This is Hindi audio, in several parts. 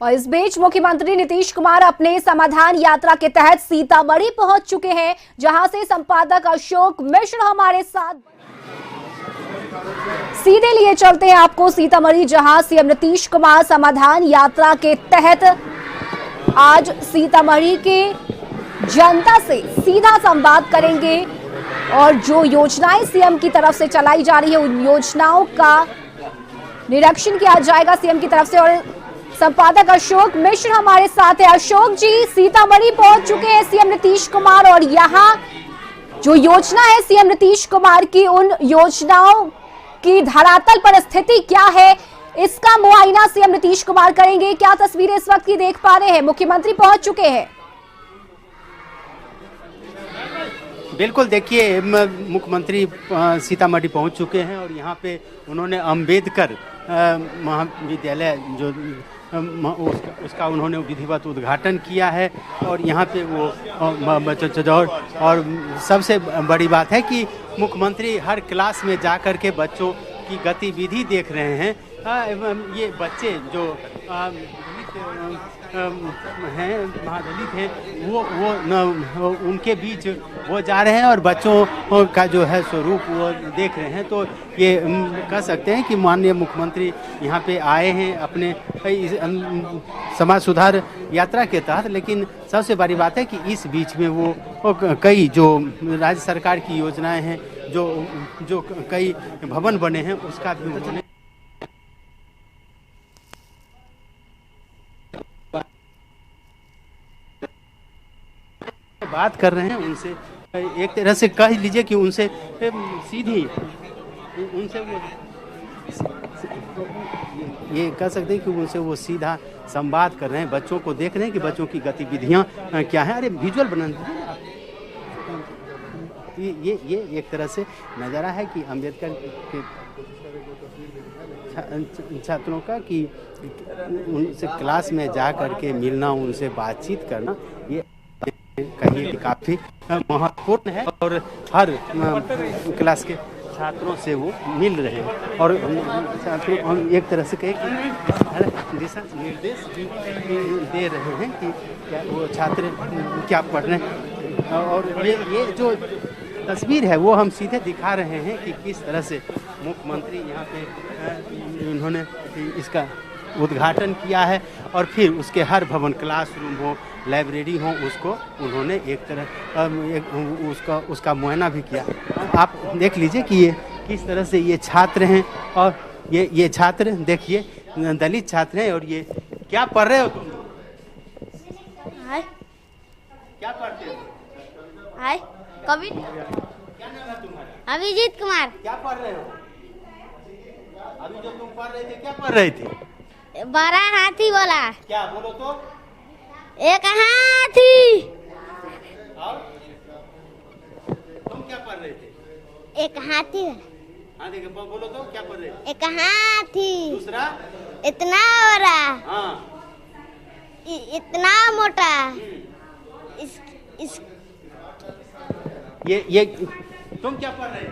और इस बीच मुख्यमंत्री नीतीश कुमार अपने समाधान यात्रा के तहत सीतामढ़ी पहुंच चुके हैं, जहां से संपादक अशोक मिश्र हमारे साथ सीधे लिए चलते हैं आपको सीतामढ़ी, जहां सीएम नीतीश कुमार समाधान यात्रा के तहत आज सीतामढ़ी के जनता से सीधा संवाद करेंगे और जो योजनाएं सीएम की तरफ से चलाई जा रही है उन योजनाओं का निरीक्षण किया जाएगा सीएम की तरफ से। और संपादक अशोक मिश्र हमारे साथ है। अशोक जी, सीतामढ़ी पहुंच चुके हैं सीएम नीतीश कुमार और यहाँ जो योजना है सीएम नीतीश कुमार की, उन योजनाओं की धरातल पर स्थिति क्या है, इसका मुआयना सीएम नीतीश कुमार करेंगे। क्या तस्वीरें इस वक्त की देख पा रहे हैं? मुख्यमंत्री पहुंच चुके हैं। बिल्कुल, देखिए मुख्यमंत्री सीतामढ़ी पहुंच चुके हैं और यहाँ पे उन्होंने अम्बेडकर महाविद्यालय जो उसका उन्होंने विधिवत उद्घाटन किया है और यहाँ पे वो और सबसे बड़ी बात है कि मुख्यमंत्री हर क्लास में जा कर के बच्चों की गतिविधि देख रहे हैं। ये बच्चे जो हैं, महादलित हैं, वो उनके बीच वो जा रहे हैं और बच्चों का जो है स्वरूप वो देख रहे हैं। तो ये कह सकते हैं कि माननीय मुख्यमंत्री यहाँ पे आए हैं अपने समाज सुधार यात्रा के तहत, लेकिन सबसे बड़ी बात है कि इस बीच में वो कई जो राज्य सरकार की योजनाएं हैं, जो कई भवन बने हैं, उसका भी उन्होंने बात कर रहे हैं उनसे। एक तरह से कह लीजिए कि उनसे सीधी उनसे वो ये कह सकते हैं कि उनसे वो सीधा संवाद कर रहे हैं, बच्चों को देख रहे हैं कि बच्चों की गतिविधियां क्या हैं। अरे विजुअल बना ये एक तरह से नज़ारा है कि अम्बेडकर के छात्रों का कि उनसे क्लास में जा करके मिलना, उनसे बातचीत करना, ये कहीं काफ़ी महत्वपूर्ण है और हर क्लास के छात्रों से वो मिल रहे हैं और छात्रों को हम एक तरह से कहें कि दिशा निर्देश दे रहे हैं कि क्या वो छात्र क्या पढ़ रहे हैं। और ये जो तस्वीर है वो हम सीधे दिखा रहे हैं कि किस तरह से मुख्यमंत्री यहाँ पे उन्होंने इसका उद्घाटन किया है और फिर उसके हर भवन, क्लासरूम हो, लाइब्रेरी हो, उसको उन्होंने एक तरह उसका मुआयना भी किया। आप देख लीजिए कि ये किस तरह से ये छात्र हैं और ये छात्र देखिए दलित छात्र हैं। और ये क्या पढ़ रहे हो तुम? क्या पढ़ते हो? हाय कवि। क्या नाम है तुम्हारा? अभिजीत कुमार। क्या पढ़ रहे हो? अभी जो तुम पढ़ रहे थे क्या पढ़ रहे थे? बड़ा हाथी बोला। क्या बोलो तो? एक हाथी। और तुम क्या पढ़ रहे थे? एक हाथी। हाथी के बोलो तो क्या पढ़ रहे थे? एक हाथी। दूसरा? इतना बड़ा। हाँ। इतना मोटा। इस ये तुम क्या पढ़ रहे थे?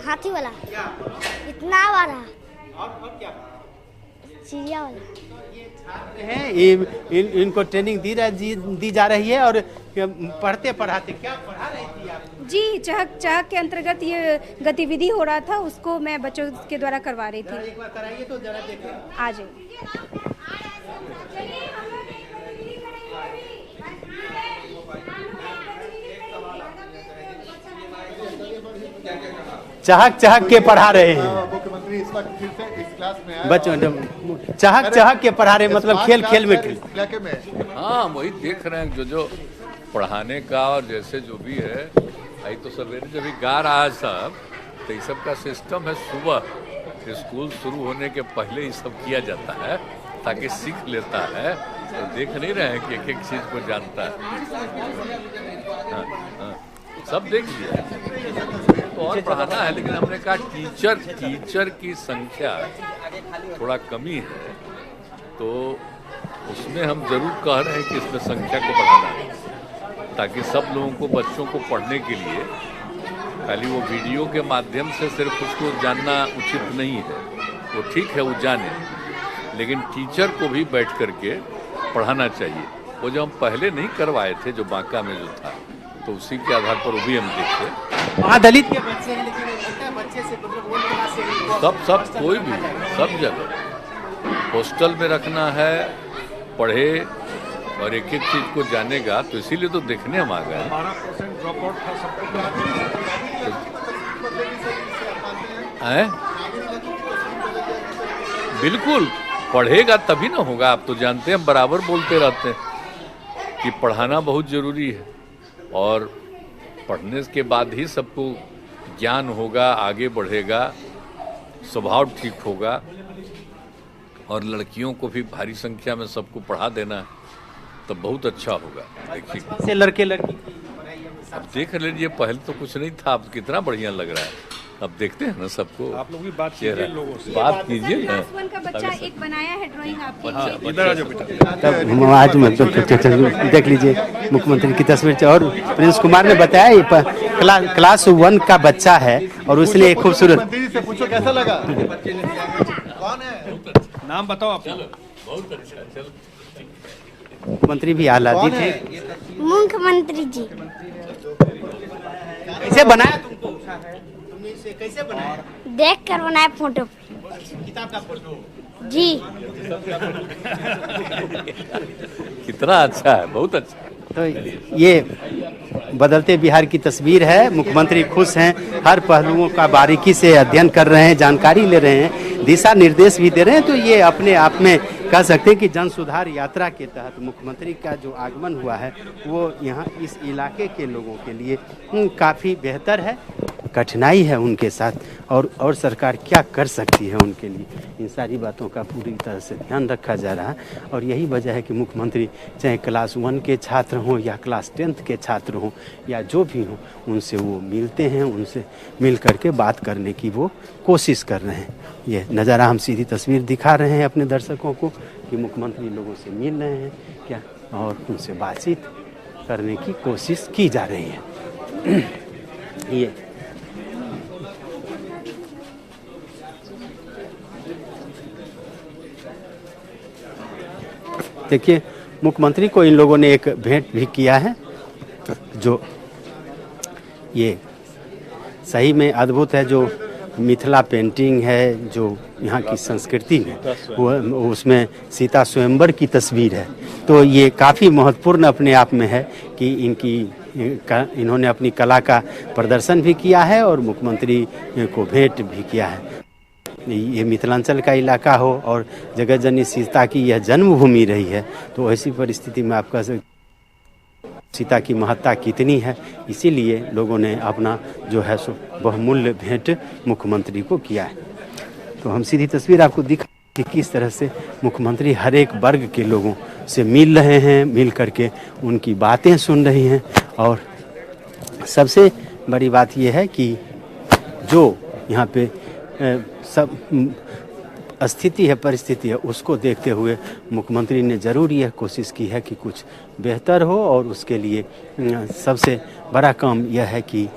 हाथी वाला। क्या? इतना बड़ा। और क्या? चिड़िया वाला। ये छात्र हैं, इनको ट्रेनिंग दी जा रही है और पढ़ते पढ़ाते क्या पढ़ा रही थी आप? जी, चहक के अंतर्गत ये गतिविधि हो रहा था, उसको मैं बच्चों के द्वारा करवा रही थी। एक बार कराइए तो जरा देखें। आ जाइए। चहक के पढ़ा रहे हैं मुख्यमंत्री इस वक्त फिर से इस क्लास में आए। बच्चों चहक के पढ़ा रहे हैं, मतलब खेल में इलाके में। हाँ, वही देख रहे हैं जो पढ़ाने का और जैसे जो भी है। आई तो सवेरे जब गा रहा है सब, तो ये सब का सिस्टम है, सुबह स्कूल शुरू होने के पहले ये सब किया जाता है ताकि सीख लेता है। तो देख नहीं रहे हैं कि एक एक चीज़ को जानता है। हाँ, सब देख लिया तो और पढ़ाना है, लेकिन हमने कहा टीचर की संख्या थोड़ा कमी है, तो उसमें हम जरूर कह रहे हैं कि इसमें संख्या को बढ़ाना है ताकि सब लोगों को, बच्चों को पढ़ने के लिए खाली वो वीडियो के माध्यम से सिर्फ उसको जानना उचित नहीं है। वो ठीक है वो जाने, लेकिन टीचर को भी बैठ करके पढ़ाना चाहिए। वो जो हम पहले नहीं करवाए थे, जो बांका में जो था, तो उसी के आधार पर वो भी हम देखते। वहाँ दलित के बच्चे हैं, लेकिन लगता है बच्चे से मतलब वो क्लास से सब कोई भी, सब जगह हॉस्टल में रखना है, पढ़े और एक एक चीज को जानेगा, तो इसीलिए तो देखने हम आ गए हैं। 12% ड्रॉप आउट था सबको। बिल्कुल, पढ़ेगा तभी ना होगा। आप तो जानते हैं, हम बराबर बोलते रहते हैं कि पढ़ाना बहुत जरूरी है, और पढ़ने के बाद ही सबको ज्ञान होगा, आगे बढ़ेगा, स्वभाव ठीक होगा। और लड़कियों को भी भारी संख्या में सबको पढ़ा देना है, तो बहुत अच्छा होगा। देखिए से लड़के लड़की अब देख लीजिए, पहले तो कुछ नहीं था, अब कितना बढ़िया लग रहा है। अब देखते हैं ना सबको। आप लोग भी बात कीजिए लोगों से। बात कीजिए ना। क्लास 1 का बच्चा एक बनाया है ड्राइंग आपके लिए। इधर आ जाओ बेटा। तब आज मतलब देख लीजिए मुख्यमंत्री की तस्वीर। और प्रिंस कुमार ने बताया ये क्लास 1 का बच्चा है और उसने एक खूबसूरत। मंत्री जी से पूछो कैसा लगा। कौन है? नाम बताओ आप। बहुत अच्छा, चलो। मुख्यमंत्री भी आह्लादित है। मुख्यमंत्री जी कैसे बनाया तुमको? तुमने इसे कैसे बनाया? देख कर बनाए फोटो। किताब का फोटो जी कितना अच्छा है, बहुत अच्छा। तो ये बदलते बिहार की तस्वीर है। मुख्यमंत्री खुश हैं, हर पहलुओं का बारीकी से अध्ययन कर रहे हैं, जानकारी ले रहे हैं, दिशा निर्देश भी दे रहे हैं। तो ये अपने आप में कह सकते हैं कि जन सुधार यात्रा के तहत मुख्यमंत्री का जो आगमन हुआ है वो यहाँ इस इलाके के लोगों के लिए काफ़ी बेहतर है। कठिनाई है उनके साथ, और सरकार क्या कर सकती है उनके लिए, इन सारी बातों का पूरी तरह से ध्यान रखा जा रहा है। और यही वजह है कि मुख्यमंत्री चाहे क्लास 1 के छात्र हों या क्लास 10th के छात्र हों या जो भी हों, उनसे वो मिलते हैं, उनसे मिल करके बात करने की वो कोशिश कर रहे हैं। ये नज़ारा हम सीधी तस्वीर दिखा रहे हैं अपने दर्शकों को कि मुख्यमंत्री लोगों से मिल रहे हैं क्या, और उनसे बातचीत करने की कोशिश की जा रही है। ये देखिए, मुख्यमंत्री को इन लोगों ने एक भेंट भी किया है, जो ये सही में अद्भुत है। जो मिथिला पेंटिंग है, जो यहाँ की संस्कृति है, वो उसमें सीता स्वयंवर की तस्वीर है। तो ये काफ़ी महत्वपूर्ण अपने आप में है कि इन्होंने अपनी कला का प्रदर्शन भी किया है और मुख्यमंत्री को भेंट भी किया है। ये मिथिलांचल का इलाका हो और जगत जननी सीता की यह जन्मभूमि रही है, तो ऐसी परिस्थिति में आप कह सकते सीता की महत्ता कितनी है। इसीलिए लोगों ने अपना जो है सो बहुमूल्य भेंट मुख्यमंत्री को किया है। तो हम सीधी तस्वीर आपको दिखा कि किस तरह से मुख्यमंत्री हर एक वर्ग के लोगों से मिल रहे हैं, मिल करके उनकी बातें सुन रही हैं। और सबसे बड़ी बात यह है कि जो यहाँ पे सब स्थिति है, परिस्थिति है, उसको देखते हुए मुख्यमंत्री ने ज़रूर यह कोशिश की है कि कुछ बेहतर हो। और उसके लिए सबसे बड़ा काम यह है कि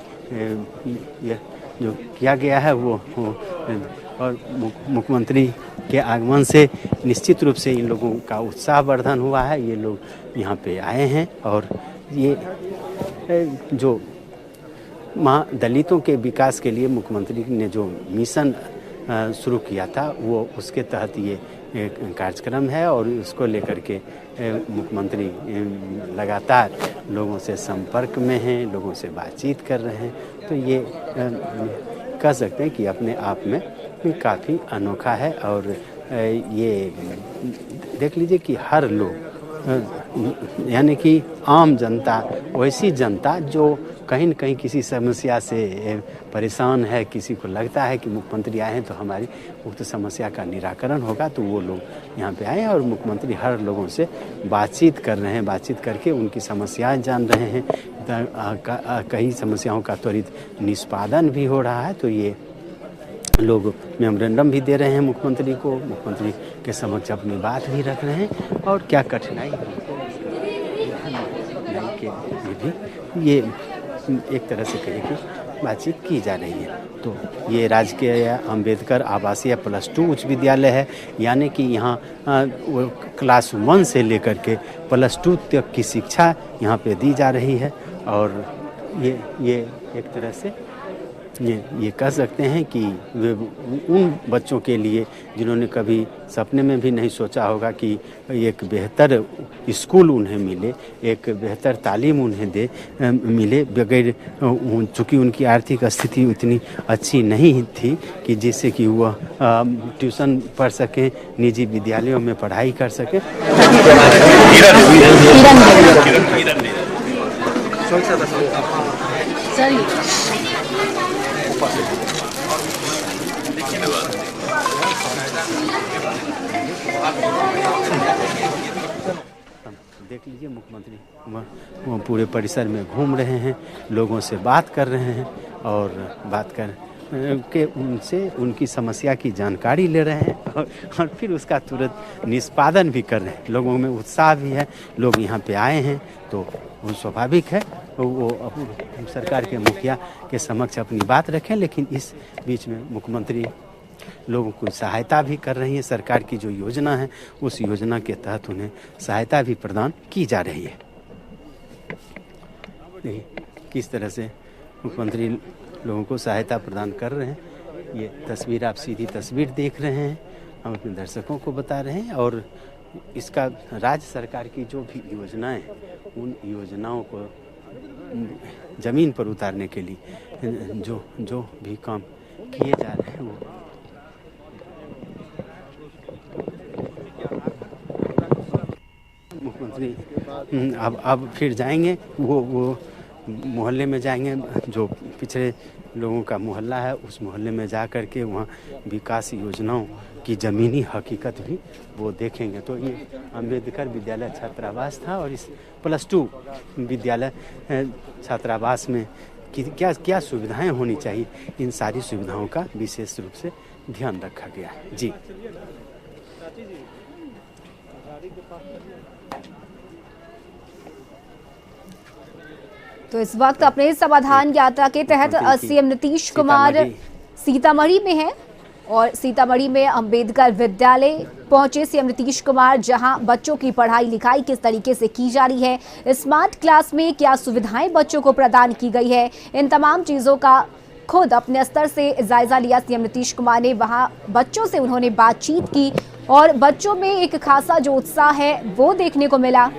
यह जो किया गया है वो और मुख्यमंत्री के आगमन से निश्चित रूप से इन लोगों का उत्साह वर्धन हुआ है। ये लोग यहाँ पे आए हैं और ये जो दलितों के विकास के लिए मुख्यमंत्री ने जो मिशन शुरू किया था, वो उसके तहत ये कार्यक्रम है। और उसको लेकर के मुख्यमंत्री लगातार लोगों से संपर्क में हैं, लोगों से बातचीत कर रहे हैं। तो ये कह सकते हैं कि अपने आप में काफ़ी अनोखा है। और ये देख लीजिए कि हर लोग, यानी कि आम जनता, वैसी जनता जो कहीं न कहीं किसी समस्या से परेशान है, किसी को लगता है कि मुख्यमंत्री आए हैं तो हमारी उक्त समस्या का निराकरण होगा, तो वो लोग यहाँ पे आए हैं। और मुख्यमंत्री हर लोगों से बातचीत कर रहे हैं, बातचीत करके उनकी समस्याएं जान रहे हैं। कई समस्याओं का त्वरित निष्पादन भी हो रहा है। तो ये लोग मेमोरेंडम भी दे रहे हैं मुख्यमंत्री को, मुख्यमंत्री के समक्ष अपनी बात भी रख रहे हैं। और क्या कठिनाई के लिए भी ये एक तरह से कहिए कि बातचीत की जा रही है। तो ये राजकीय अंबेडकर आवासीय +2 उच्च विद्यालय है, यानी कि यहाँ क्लास 1 से लेकर के +2 तक की शिक्षा यहाँ पे दी जा रही है। और ये एक तरह से ये कह सकते हैं कि वे उन बच्चों के लिए जिन्होंने कभी सपने में भी नहीं सोचा होगा कि एक बेहतर स्कूल उन्हें मिले, एक बेहतर तालीम उन्हें मिले, बगैर चूँकि उनकी आर्थिक स्थिति उतनी अच्छी नहीं थी कि जिससे कि वह ट्यूशन पढ़ सकें, निजी विद्यालयों में पढ़ाई कर सकें। देख लीजिए मुख्यमंत्री वो पूरे परिसर में घूम रहे हैं, लोगों से बात कर रहे हैं और बात कर के उनसे उनकी समस्या की जानकारी ले रहे हैं और फिर उसका तुरंत निष्पादन भी कर रहे हैं। लोगों में उत्साह भी है, लोग यहाँ पे आए हैं तो वो स्वाभाविक है वो सरकार के मुखिया के समक्ष अपनी बात रखें, लेकिन इस बीच में मुख्यमंत्री लोगों को सहायता भी कर रही है। सरकार की जो योजना है उस योजना के तहत उन्हें सहायता भी प्रदान की जा रही है। किस तरह से मुख्यमंत्री लोगों को सहायता प्रदान कर रहे हैं, ये तस्वीर आप सीधी तस्वीर देख रहे हैं, हम अपने दर्शकों को बता रहे हैं। और इसका राज्य सरकार की जो भी योजनाएं, उन योजनाओं को ज़मीन पर उतारने के लिए जो भी काम किए जा रहे हैं वो मुख्यमंत्री अब फिर जाएंगे, वो मोहल्ले में जाएंगे, जो पिछड़े लोगों का मोहल्ला है उस मोहल्ले में जा कर के वहाँ विकास योजनाओं की ज़मीनी हकीकत भी वो देखेंगे। तो ये अंबेडकर विद्यालय छात्रावास था और इस +2 विद्यालय छात्रावास में क्या सुविधाएं होनी चाहिए, इन सारी सुविधाओं का विशेष रूप से ध्यान रखा गया है। जी तो इस वक्त अपने समाधान यात्रा के तहत सीएम नीतीश कुमार सीतामढ़ी में हैं और सीतामढ़ी में अंबेडकर विद्यालय पहुंचे सीएम नीतीश कुमार, जहां बच्चों की पढ़ाई लिखाई किस तरीके से की जा रही है, स्मार्ट क्लास में क्या सुविधाएं बच्चों को प्रदान की गई है, इन तमाम चीजों का खुद अपने स्तर से जायजा लिया सीएम नीतीश कुमार ने। वहां बच्चों से उन्होंने बातचीत की और बच्चों में एक खासा जो उत्साह है वो देखने को मिला।